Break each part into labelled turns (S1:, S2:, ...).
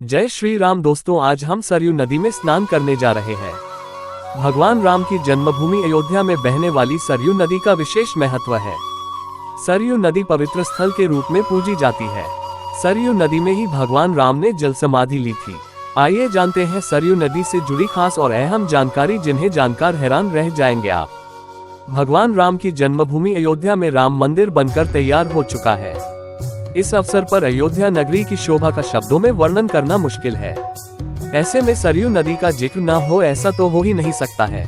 S1: जय श्री राम दोस्तों, आज हम सरयू नदी में स्नान करने जा रहे हैं। भगवान राम की जन्मभूमि अयोध्या में बहने वाली सरयू नदी का विशेष महत्व है। सरयू नदी पवित्र स्थल के रूप में पूजी जाती है। सरयू नदी में ही भगवान राम ने जल समाधि ली थी। आइए जानते हैं सरयू नदी से जुड़ी खास और अहम जानकारी, जिन्हें जानकर हैरान रह जाएंगे आप। भगवान राम की जन्मभूमि अयोध्या में राम मंदिर बनकर तैयार हो चुका है। इस अवसर पर अयोध्या नगरी की शोभा का शब्दों में वर्णन करना मुश्किल है। ऐसे में सरयू नदी का जिक्र न हो, ऐसा तो हो ही नहीं सकता है।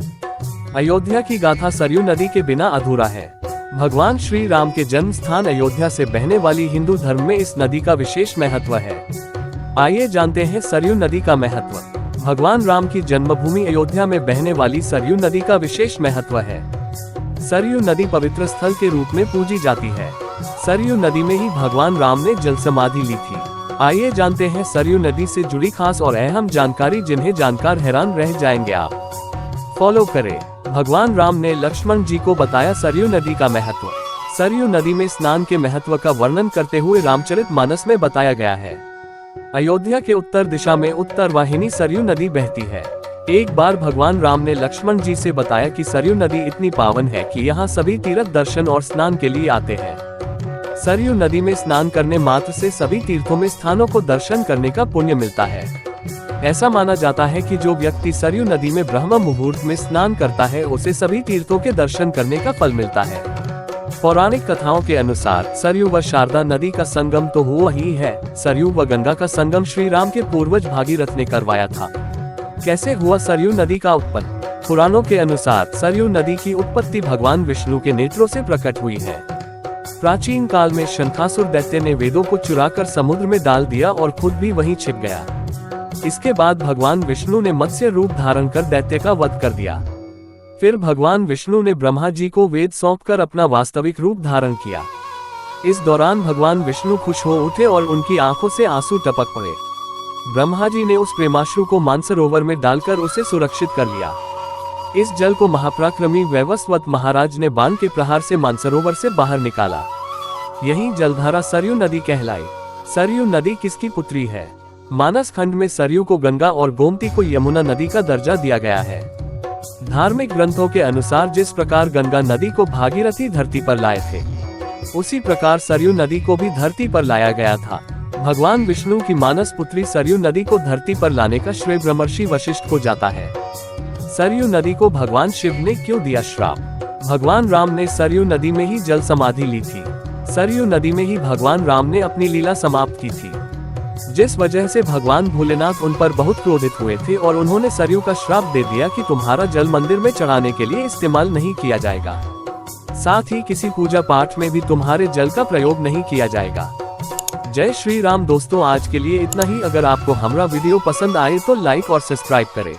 S1: अयोध्या की गाथा सरयू नदी के बिना अधूरा है। भगवान श्री राम के जन्म स्थान अयोध्या से बहने वाली हिंदू धर्म में इस नदी का विशेष महत्व है। आइए जानते हैं सरयू नदी का महत्व। भगवान राम की जन्मभूमि अयोध्या में बहने वाली सरयू नदी का विशेष महत्व है। सरयू नदी पवित्र स्थल के रूप में पूजी जाती है। सरयू नदी में ही भगवान राम ने जल समाधि ली थी। आइए जानते हैं सरयू नदी से जुड़ी खास और अहम जानकारी, जिन्हें जानकर हैरान रह जाएंगे आप। फॉलो करें। भगवान राम ने लक्ष्मण जी को बताया सरयू नदी का महत्व। सरयू नदी में स्नान के महत्व का वर्णन करते हुए रामचरितमानस में बताया गया है। अयोध्या के उत्तर दिशा में उत्तर वाहिनी सरयू नदी बहती है। एक बार भगवान राम ने लक्ष्मण जी से बताया कि सरयू नदी इतनी पावन है कि यहाँ सभी तीर्थ दर्शन और स्नान के लिए आते हैं। सरयू नदी में स्नान करने मात्र से सभी तीर्थों में स्थानों को दर्शन करने का पुण्य मिलता है। ऐसा माना जाता है कि जो व्यक्ति सरयू नदी में ब्रह्म मुहूर्त में स्नान करता है, उसे सभी तीर्थों के दर्शन करने का फल मिलता है। पौराणिक कथाओं के अनुसार सरयू व शारदा नदी का संगम तो हुआ ही है। सरयू व गंगा का संगम श्री राम के पूर्वज भागीरथ ने करवाया था। कैसे हुआ सरयू नदी का उत्पन्न? पुराणों के अनुसार सरयू नदी की उत्पत्ति भगवान विष्णु के नेत्रों से प्रकट हुई है। प्राचीन काल में शंखासुर दैत्य ने वेदों को चुराकर समुद्र में डाल दिया और खुद भी वहीं छिप गया। इसके बाद भगवान विष्णु ने मत्स्य रूप धारण कर दैत्य का वध कर दिया। फिर भगवान विष्णु ने ब्रह्मा जी को वेद सौंपकर अपना वास्तविक रूप धारण किया। इस दौरान भगवान विष्णु खुश हो उठे और उनकी आंखों से आंसू टपक पड़े। ब्रह्मा जी ने उस प्रेमाश्रु को मानसरोवर में डालकर उसे सुरक्षित कर लिया। इस जल को महापराक्रमी वैवस्वत महाराज ने बाण के प्रहार से मानसरोवर से बाहर निकाला। यही जलधारा सरयू नदी कहलाई। सरयू नदी किसकी पुत्री है? मानस खंड में सरयू को गंगा और गोमती को यमुना नदी का दर्जा दिया गया है। धार्मिक ग्रंथों के अनुसार जिस प्रकार गंगा नदी को भागीरथी धरती पर लाए थे, उसी प्रकार सरयू नदी को भी धरती पर लाया गया था। भगवान विष्णु की मानस पुत्री सरयू नदी को धरती पर लाने का श्रेय ब्रह्मर्षि वशिष्ठ को जाता है। सरयू नदी को भगवान शिव ने क्यों दिया श्राप? भगवान राम ने सरयू नदी में ही जल समाधि ली थी। सरयू नदी में ही भगवान राम ने अपनी लीला समाप्त की थी, जिस वजह से भगवान भोलेनाथ उन पर बहुत क्रोधित हुए थे और उन्होंने सरयू का श्राप दे दिया कि तुम्हारा जल मंदिर में चढ़ाने के लिए इस्तेमाल नहीं किया जाएगा, साथ ही किसी पूजा पाठ में भी तुम्हारे जल का प्रयोग नहीं किया जाएगा। जय श्री राम दोस्तों, आज के लिए इतना ही। अगर आपको हमारा वीडियो पसंद आए तो लाइक और सब्सक्राइब करें।